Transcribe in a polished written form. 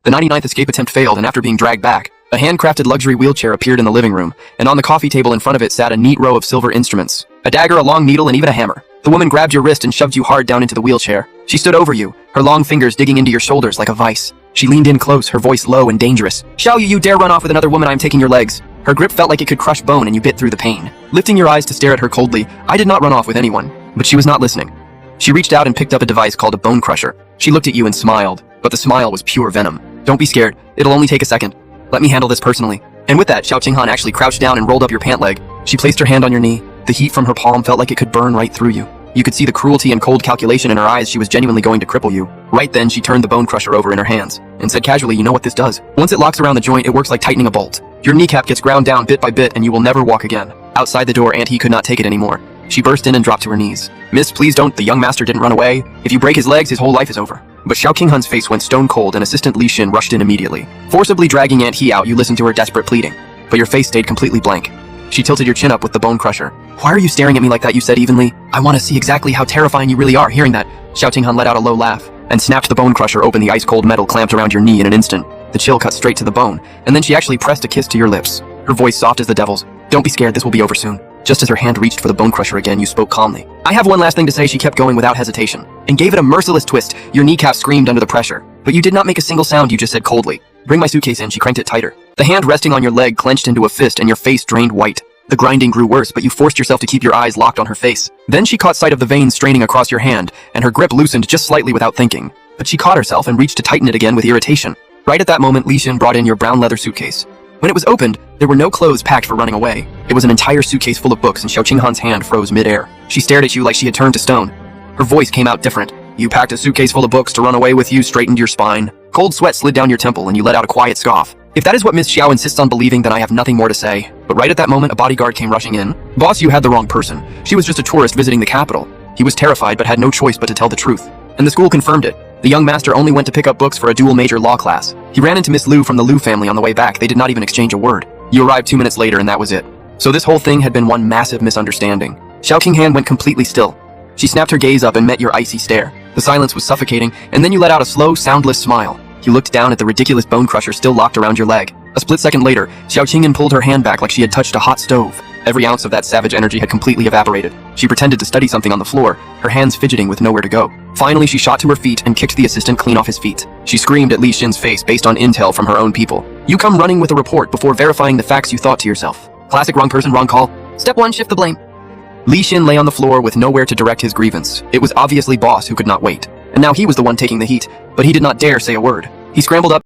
The 99th escape attempt failed, and after being dragged back, a handcrafted luxury wheelchair appeared in the living room, and on the coffee table in front of it sat a neat row of silver instruments. A dagger, a long needle, and even a hammer. The woman grabbed your wrist and shoved you hard down into the wheelchair. She stood over you, her long fingers digging into your shoulders like a vice. She leaned in close, her voice low and dangerous. "Shall you dare run off with another woman? I am taking your legs." Her grip felt like it could crush bone, and you bit through the pain. Lifting your eyes to stare at her coldly, "I did not run off with anyone." But she was not listening. She reached out and picked up a device called a bone crusher. She looked at you and smiled, but the smile was pure venom. "Don't be scared. It'll only take a second. Let me handle this personally." And with that, Xiao Qinghan actually crouched down and rolled up your pant leg. She placed her hand on your knee. The heat from her palm felt like it could burn right through you. You could see the cruelty and cold calculation in her eyes. She was genuinely going to cripple you. Right then, she turned the bone crusher over in her hands and said casually, "You know what this does? Once it locks around the joint, it works like tightening a bolt. Your kneecap gets ground down bit by bit, and you will never walk again." Outside the door, Aunt He could not take it anymore. She burst in and dropped to her knees. "Miss, please don't. The young master didn't run away. If you break his legs, his whole life is over." But Xiao Qinghan's face went stone cold, and Assistant Li Xin rushed in immediately. Forcibly dragging Aunt He out, you listened to her desperate pleading, but your face stayed completely blank. She tilted your chin up with the bone crusher. "Why are you staring at me like that?" you said evenly. "I want to see exactly how terrifying you really are." Hearing that, Xiao Qinghan let out a low laugh and snapped the bone crusher open. The ice-cold metal clamped around your knee in an instant. The chill cut straight to the bone, and then she actually pressed a kiss to your lips. Her voice soft as the devil's. "Don't be scared, this will be over soon." Just as her hand reached for the bone crusher again, you spoke calmly. "I have one last thing to say." She kept going without hesitation and gave it a merciless twist. Your kneecap screamed under the pressure, but you did not make a single sound. You just said coldly, "Bring my suitcase in." She cranked it tighter. The hand resting on your leg clenched into a fist, and your face drained white. The grinding grew worse, but you forced yourself to keep your eyes locked on her face. Then she caught sight of the veins straining across your hand, and her grip loosened just slightly without thinking. But she caught herself and reached to tighten it again with irritation. Right at that moment, Li Xin brought in your brown leather suitcase. When it was opened, there were no clothes packed for running away. It was an entire suitcase full of books, and Xiao Qinghan's hand froze mid-air. She stared at you like she had turned to stone. Her voice came out different. "You packed a suitcase full of books to run away with?" You straightened your spine. Cold sweat slid down your temple, and you let out a quiet scoff. "If that is what Miss Xiao insists on believing, then I have nothing more to say." But right at that moment, a bodyguard came rushing in. "Boss, you had the wrong person. She was just a tourist visiting the capital." He was terrified, but had no choice but to tell the truth. And the school confirmed it. The young master only went to pick up books for a dual major law class. He ran into Miss Liu from the Liu family on the way back. They did not even exchange a word. You arrived 2 minutes later, and that was it. So this whole thing had been one massive misunderstanding. Xiao Qinghan went completely still. She snapped her gaze up and met your icy stare. The silence was suffocating, and then you let out a slow, soundless smile. You looked down at the ridiculous bone crusher still locked around your leg. A split second later, Xiao Qinghan pulled her hand back like she had touched a hot stove. Every ounce of that savage energy had completely evaporated. She pretended to study something on the floor, her hands fidgeting with nowhere to go. Finally, she shot to her feet and kicked the assistant clean off his feet. She screamed at Li Xin's face based on intel from her own people. "You come running with a report before verifying the facts," you thought to yourself. Classic wrong person, wrong call. Step 1, shift the blame. Li Xin lay on the floor with nowhere to direct his grievance. It was obviously Boss who could not wait. And now he was the one taking the heat, but he did not dare say a word. He scrambled up